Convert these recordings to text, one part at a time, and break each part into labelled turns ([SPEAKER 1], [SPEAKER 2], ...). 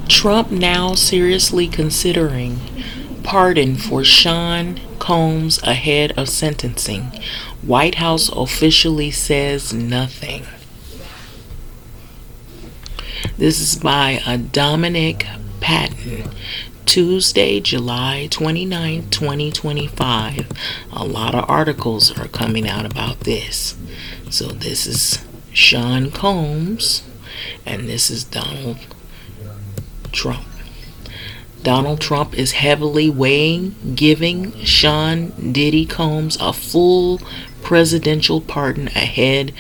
[SPEAKER 1] Trump now seriously considering pardon for Sean Combs ahead of sentencing. White House officially says nothing. This is by Dominic Patton. Tuesday, July 29, 2025. A lot of articles are coming out about this. So this is Sean Combs and this is Donald Trump. Donald Trump is heavily weighing giving Sean Diddy Combs a full presidential pardon ahead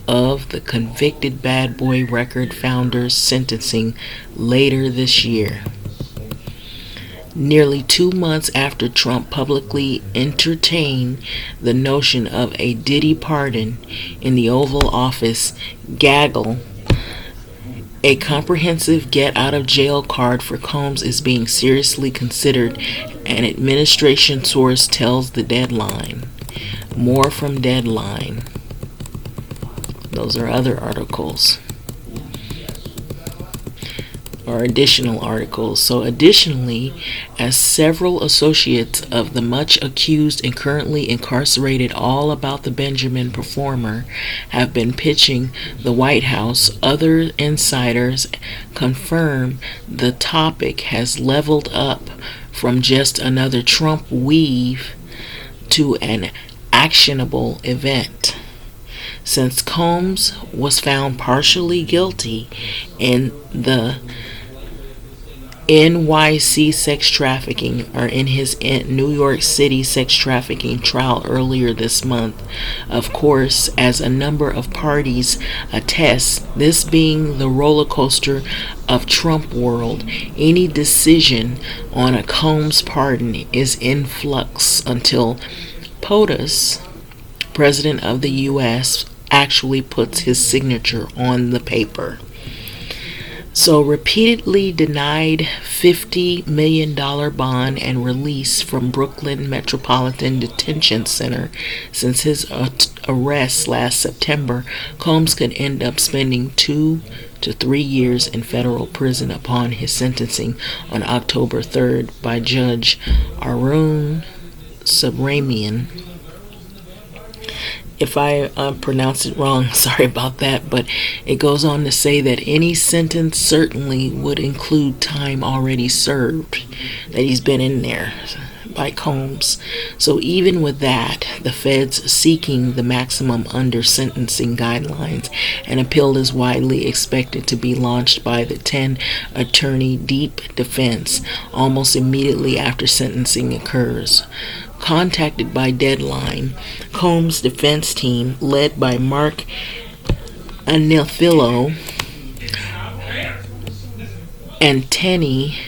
[SPEAKER 1] of the convicted Bad Boy record founder's sentencing later this year. Nearly 2 months after Trump publicly entertained the notion of a Diddy pardon in the Oval Office gaggle, a comprehensive get-out-of-jail card for Combs is being seriously considered, an administration source tells the Deadline. More from Deadline. Those are other articles. Or additional articles. So additionally, as several associates of the much accused and currently incarcerated All About the Benjamin performer have been pitching the White House, other insiders confirm the topic has leveled up from just another Trump weave to an actionable event. Since Combs was found partially guilty in the NYC sex trafficking, or in his New York City sex trafficking trial earlier this month, of course, as a number of parties attest, this being the roller coaster of Trump world, any decision on a Combs pardon is in flux until POTUS, President of the U.S., actually puts his signature on the paper. So repeatedly denied $50 million bond and release from Brooklyn Metropolitan Detention Center since his arrest last September, Combs could end up spending 2 to 3 years in federal prison upon his sentencing on October 3rd by Judge Arun Subramanian. If I pronounce it wrong, sorry about that, but it goes on to say that any sentence certainly would include time already served, that he's been in there by Combs. So even with that, the feds seeking the maximum under sentencing guidelines, an appeal is widely expected to be launched by the 10-attorney deep defense almost immediately after sentencing occurs. Contacted by Deadline, Combs' defense team, led by Mark Anilfillo and Tenny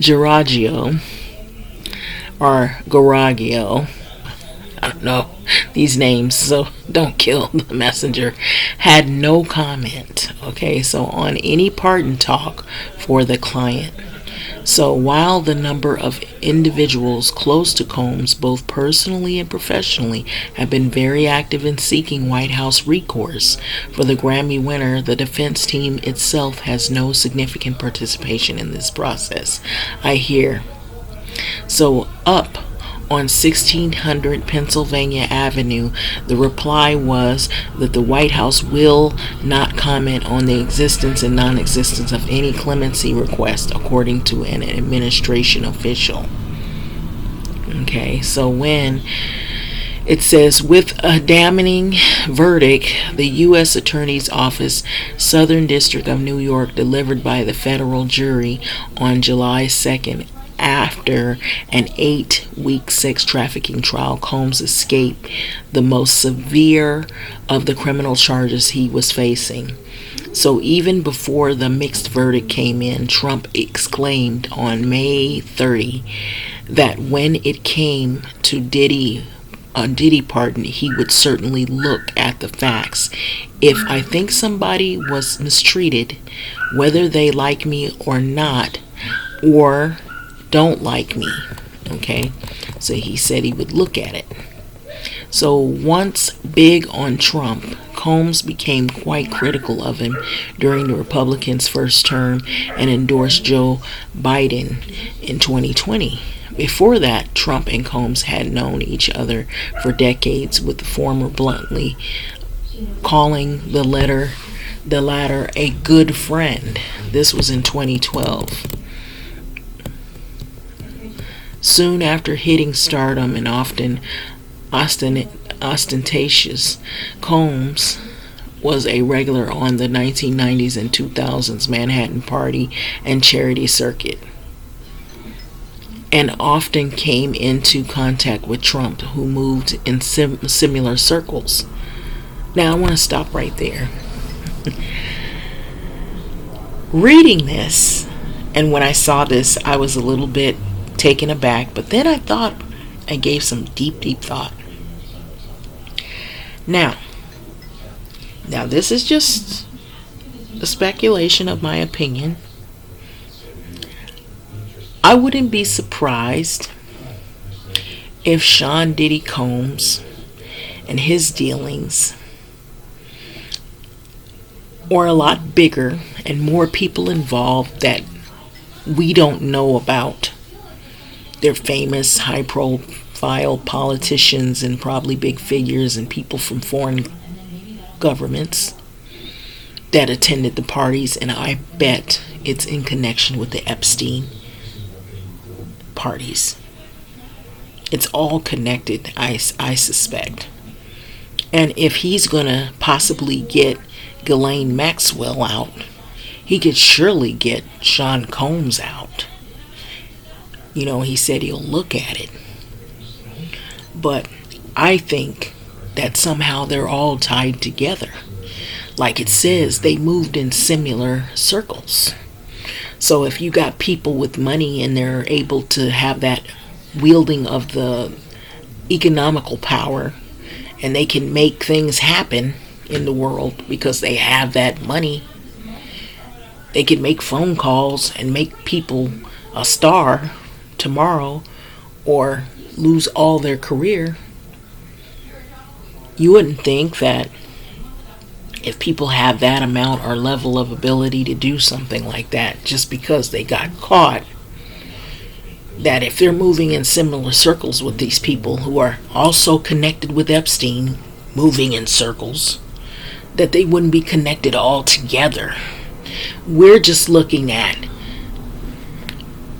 [SPEAKER 1] Garagio, I don't know these names, so don't kill the messenger, had no comment, on any pardon talk for the client. So while the number of individuals close to Combs, both personally and professionally, have been very active in seeking White House recourse for the Grammy winner, the defense team itself has no significant participation in this process, I hear. So up on 1600 Pennsylvania Avenue, the reply was that the White House will not comment on the existence and non-existence of any clemency request, according to an administration official. So when it says, with a damning verdict, the U.S. Attorney's Office, Southern District of New York, delivered by the federal jury on July 2nd, after an 8-week sex trafficking trial, Combs escaped the most severe of the criminal charges he was facing. So even before the mixed verdict came in, Trump exclaimed on May 30 that when it came to Diddy pardon, he would certainly look at the facts. If I think somebody was mistreated, whether they like me or not, or don't like me, so he said he would look at it. So once big on Trump, Combs became quite critical of him during the Republicans' first term and endorsed Joe Biden in 2020. Before that, Trump and Combs had known each other for decades, with the former bluntly calling the latter a good friend. This was in 2012. Soon after hitting stardom and often ostentatious, Combs was a regular on the 1990s and 2000s Manhattan party and charity circuit, and often came into contact with Trump, who moved in similar circles. Now I want to stop right there. Reading this, and when I saw this, I was a little bit taken aback, but then I gave some deep thought. Now this is just a speculation of my opinion. I wouldn't be surprised if Sean Diddy Combs and his dealings are a lot bigger and more people involved that we don't know about. They're famous, high-profile politicians and probably big figures and people from foreign governments that attended the parties, and I bet it's in connection with the Epstein parties. It's all connected, I suspect. And if he's going to possibly get Ghislaine Maxwell out, he could surely get Sean Combs out. You know, he said he'll look at it. But I think that somehow they're all tied together. Like it says, they moved in similar circles. So if you got people with money and they're able to have that wielding of the economical power, and they can make things happen in the world because they have that money, they can make phone calls and make people a star tomorrow or lose all their career. You wouldn't think that if people have that amount or level of ability to do something like that just because they got caught, that if they're moving in similar circles with these people who are also connected with Epstein, moving in circles, that they wouldn't be connected all together. We're just looking at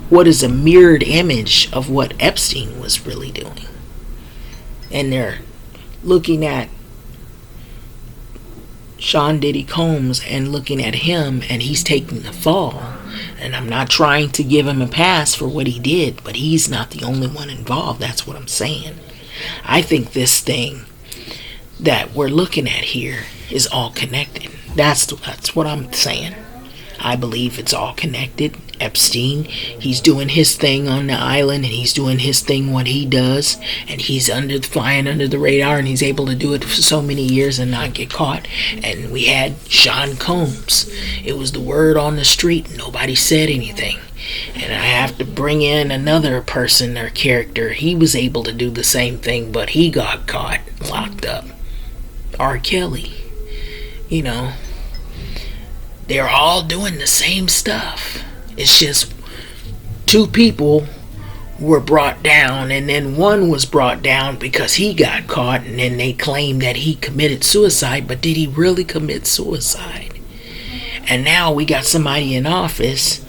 [SPEAKER 1] what is a mirrored image of what Epstein was really doing. And they're looking at Sean Diddy Combs and looking at him, and he's taking the fall. And I'm not trying to give him a pass for what he did, but he's not the only one involved. That's what I'm saying. I think this thing that we're looking at here is all connected. That's what I'm saying. I believe it's all connected. Epstein, he's doing his thing on the island, and he's doing his thing, what he does, and he's flying under the radar, and he's able to do it for so many years and not get caught. And we had Sean Combs. It was the word on the street. Nobody said anything. And I have to bring in another person or character. He was able to do the same thing, but he got caught, locked up. R. Kelly. You know, they're all doing the same stuff. It's just two people were brought down, and then one was brought down because he got caught, and then they claimed that he committed suicide, but did he really commit suicide? And now we got somebody in office,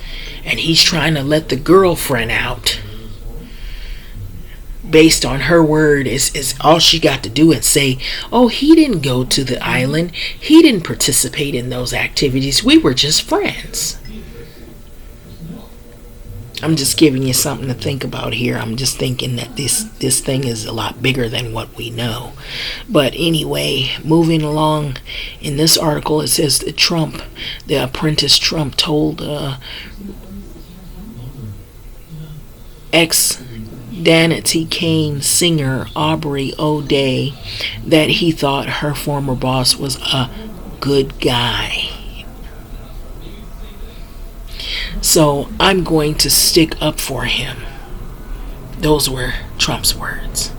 [SPEAKER 1] and he's trying to let the girlfriend out based on her word. Is all she got to do and say, oh, he didn't go to the island, he didn't participate in those activities, we were just friends. I'm just giving you something to think about here. I'm just thinking that this thing is a lot bigger than what we know. But anyway, moving along, in this article it says that Trump, the apprentice Trump, told ex-Danity Kane singer Aubrey O'Day that he thought her former boss was a good guy. So I'm going to stick up for him. Those were Trump's words.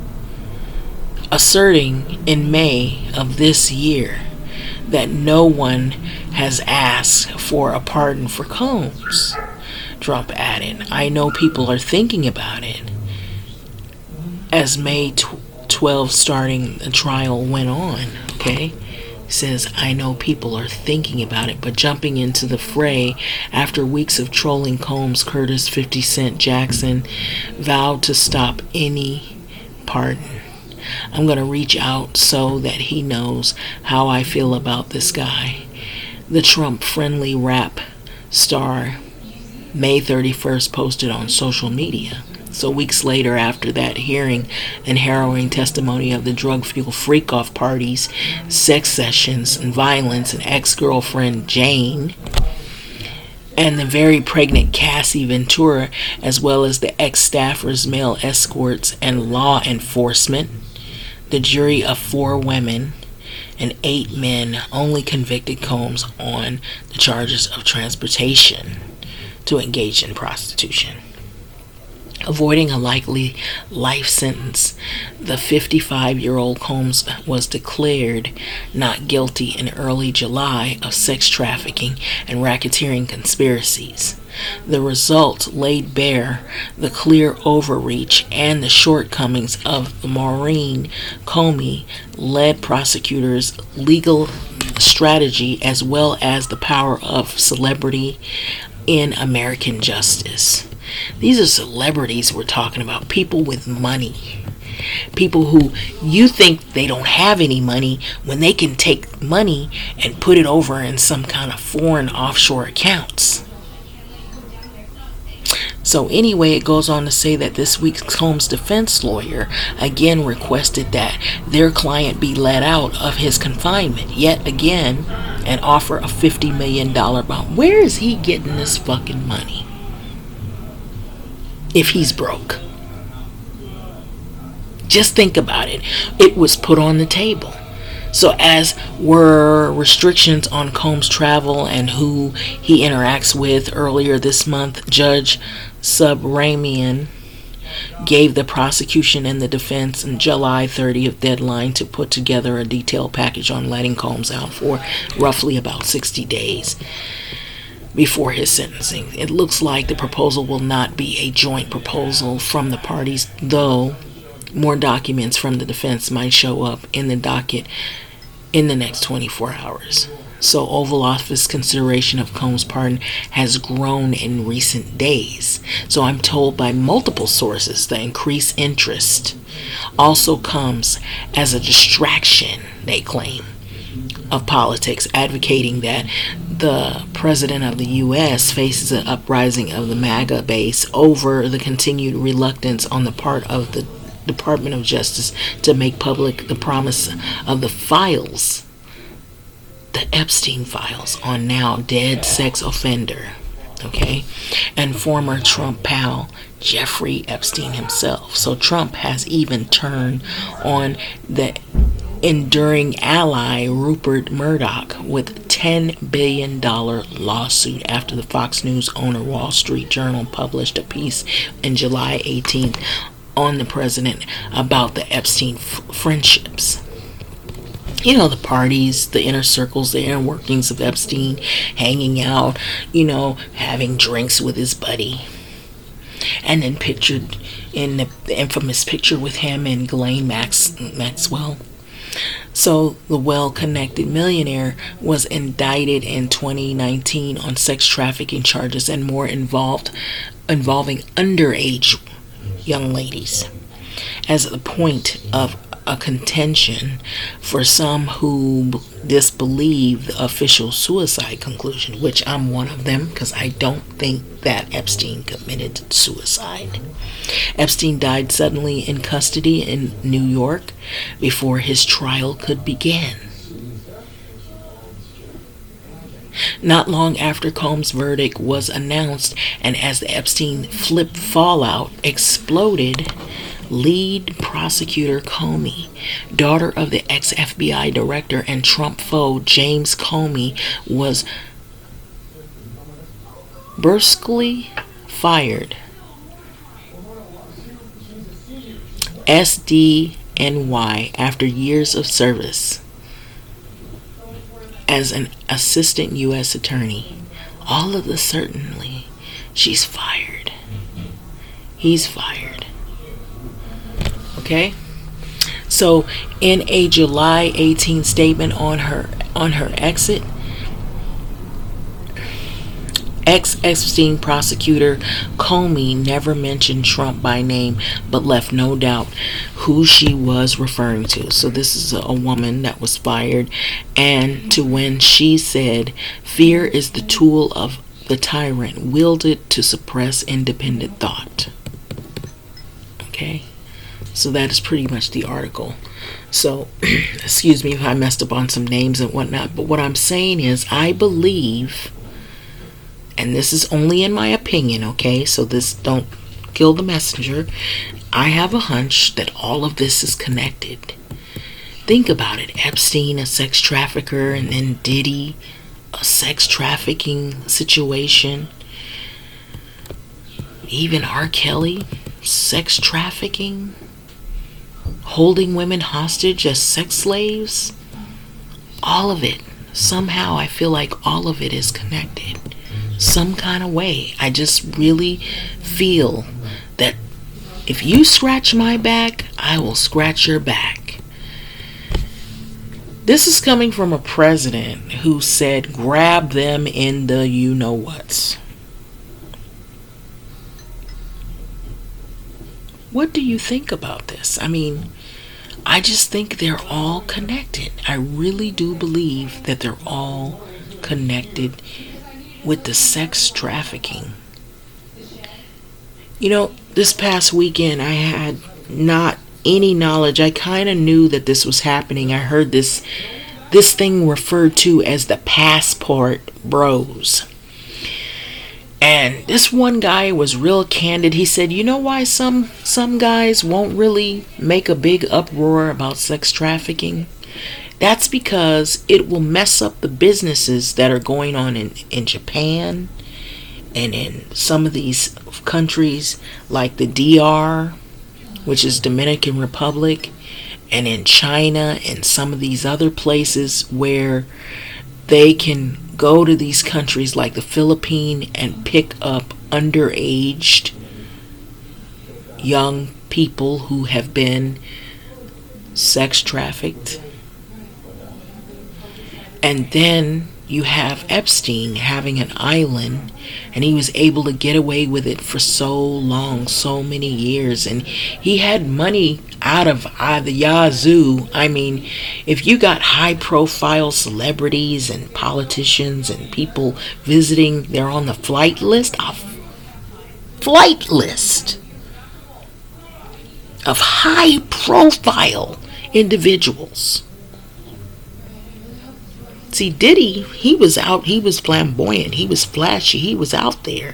[SPEAKER 1] A asserting in May of this year that no one has asked for a pardon for Combs. Trump added, "I know people are thinking about it." As May 12 starting the trial went on, okay? Says, "I know people are thinking about it," but jumping into the fray after weeks of trolling Combs, Curtis 50 Cent Jackson vowed to stop any pardon. "I'm going to reach out so that he knows how I feel about this guy," the Trump-friendly rap star May 31st posted on social media. So weeks later, after that hearing and harrowing testimony of the drug-fueled freak-off parties, sex sessions, and violence, and ex-girlfriend Jane, and the very pregnant Cassie Ventura, as well as the ex-staffers, male escorts, and law enforcement, the jury of 4 women and 8 men only convicted Combs on the charges of transportation to engage in prostitution. Avoiding a likely life sentence, the 55-year-old Combs was declared not guilty in early July of sex trafficking and racketeering conspiracies. The result laid bare the clear overreach and the shortcomings of the Maureen Comey-led prosecutor's legal strategy, as well as the power of celebrity in American justice. These are celebrities we're talking about, people with money. People who you think they don't have any money when they can take money and put it over in some kind of foreign offshore accounts. So anyway, it goes on to say that this week's Combs defense lawyer again requested that their client be let out of his confinement. Yet again, an offer of $50 million bond. Where is he getting this fucking money? If he's broke. Just think about it. It was put on the table. So as were restrictions on Combs' travel and who he interacts with, earlier this month, Judge Subrahmanian gave the prosecution and the defense a July 30th deadline to put together a detailed package on letting Combs out for roughly about 60 days before his sentencing. It looks like the proposal will not be a joint proposal from the parties, though more documents from the defense might show up in the docket in the next 24 hours. So Oval Office consideration of Combs' pardon has grown in recent days. So I'm told by multiple sources the increased interest also comes as a distraction, they claim, of politics, advocating that the President of the U.S. faces an uprising of the MAGA base over the continued reluctance on the part of the Department of Justice to make public the promise of the files, the Epstein files, on now dead sex offender, okay, and former Trump pal Jeffrey Epstein himself. So Trump has even turned on the enduring ally Rupert Murdoch with $10 billion lawsuit after the Fox News owner Wall Street Journal published a piece in July 18th on the president about the Epstein friendships. You know, the parties, the inner circles, the inner workings of Epstein, hanging out, having drinks with his buddy. And then pictured in the infamous picture with him and Ghislaine Maxwell. So the well-connected millionaire was indicted in 2019 on sex trafficking charges and more involving underage young ladies, as a point of a contention for some who disbelieve the official suicide conclusion, which I'm one of them, because I don't think that Epstein committed suicide. Epstein died suddenly in custody in New York before his trial could begin. Not long after Combs' verdict was announced, and as the Epstein flip fallout exploded, lead prosecutor Comey, daughter of the ex-FBI director and Trump foe James Comey, was brusquely fired. SDNY NY after years of service as an assistant U.S. attorney. All of a suddenly, she's fired. He's fired. Okay? So, in a July 18 statement on her exit, ex-Epstein prosecutor Comey never mentioned Trump by name, but left no doubt who she was referring to. So this is a woman that was fired, and to when she said, "Fear is the tool of the tyrant, wielded to suppress independent thought." Okay, so that is pretty much the article. So, excuse me if I messed up on some names and whatnot, but what I'm saying is, I believe, and this is only in my opinion, okay, so this don't kill the messenger, I have a hunch that all of this is connected. Think about it. Epstein, a sex trafficker, and then Diddy, a sex trafficking situation. Even R. Kelly, sex trafficking, holding women hostage as sex slaves. All of it. Somehow I feel like all of it is connected. Some kind of way. I just really feel that if you scratch my back, I will scratch your back. This is coming from a president who said, grab them in the you-know-whats. What do you think about this? I mean, I just think they're all connected. I really do believe that they're all connected with the sex trafficking. You know, this past weekend I had not any knowledge. I kind of knew that this was happening. I heard this thing referred to as the passport bros. And this one guy was real candid. He said, you know why some guys won't really make a big uproar about sex trafficking? That's because it will mess up the businesses that are going on in Japan and in some of these countries like the DR, which is Dominican Republic, and in China and some of these other places where they can go to these countries like the Philippines and pick up underaged young people who have been sex trafficked. And then you have Epstein having an island, and he was able to get away with it for so long, so many years, and he had money out of the yazoo. I mean, if you got high profile celebrities and politicians and people visiting, they're on the flight list of high profile individuals. See, Diddy, he was out, he was flamboyant, he was flashy, he was out there.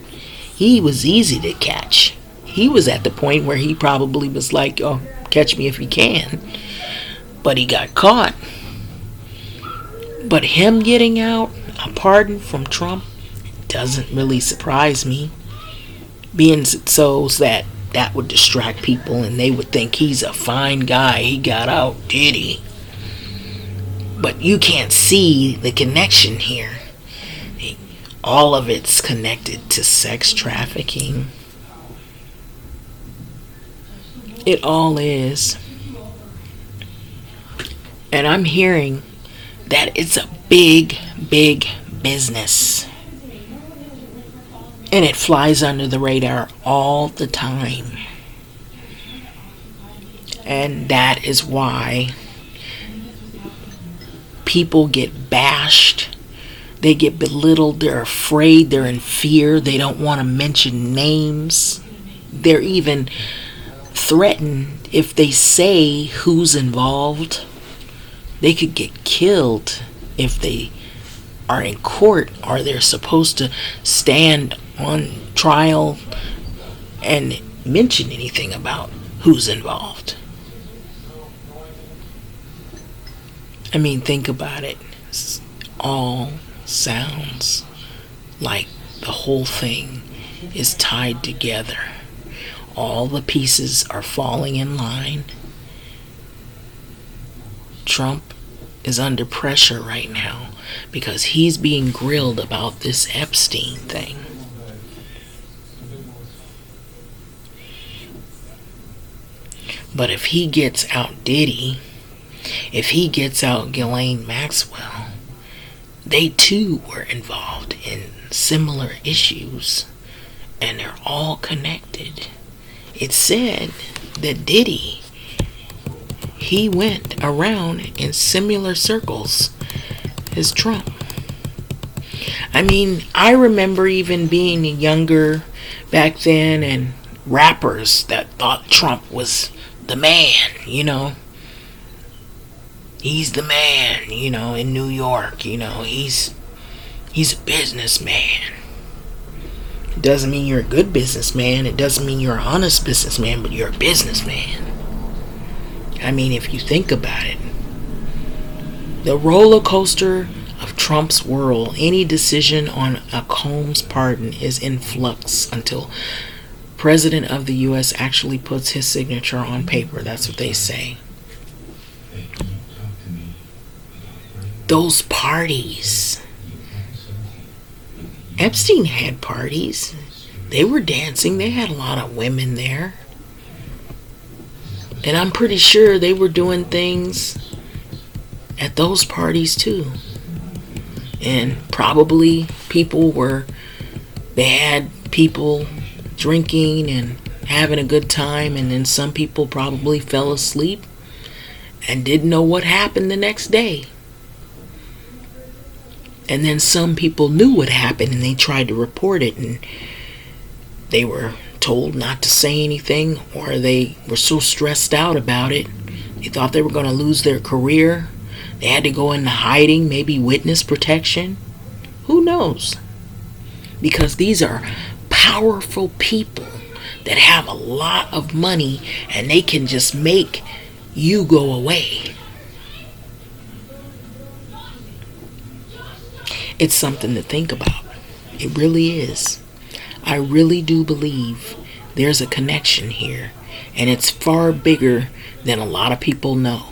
[SPEAKER 1] He was easy to catch. He was at the point where he probably was like, oh, catch me if you can. But he got caught. But him getting out a pardon from Trump doesn't really surprise me. Being so that would distract people and they would think he's a fine guy. He got out, did he? But you can't see the connection here. All of it's connected to sex trafficking. It all is. And I'm hearing that it's a big, big business. And it flies under the radar all the time. And that is why people get bashed, they get belittled, they're afraid, they're in fear, they don't want to mention names. They're even threatened if they say who's involved. They could get killed if they are in court or they're supposed to stand on trial and mention anything about who's involved. I mean, think about it. It all sounds like the whole thing is tied together. All the pieces are falling in line. Trump is under pressure right now because he's being grilled about this Epstein thing. But if he gets out Diddy, if he gets out Ghislaine Maxwell, they too were involved in similar issues, and they're all connected. It's said that Diddy, he went around in similar circles as Trump. I mean, I remember even being younger back then, and rappers that thought Trump was the man, He's the man, in New York, he's a businessman. It doesn't mean you're a good businessman. It doesn't mean you're an honest businessman, but you're a businessman. I mean, if you think about it, the roller coaster of Trump's world, any decision on a Combs pardon is in flux until President of the U.S. actually puts his signature on paper. That's what they say. Those parties. Epstein had parties. They were dancing. They had a lot of women there. And I'm pretty sure they were doing things at those parties too. And probably they had people drinking and having a good time, and then some people probably fell asleep and didn't know what happened the next day. And then some people knew what happened and they tried to report it, and they were told not to say anything, or they were so stressed out about it, they thought they were going to lose their career. They had to go into hiding, maybe witness protection. Who knows? Because these are powerful people that have a lot of money, and they can just make you go away. It's something to think about. It really is. I really do believe there's a connection here, and it's far bigger than a lot of people know.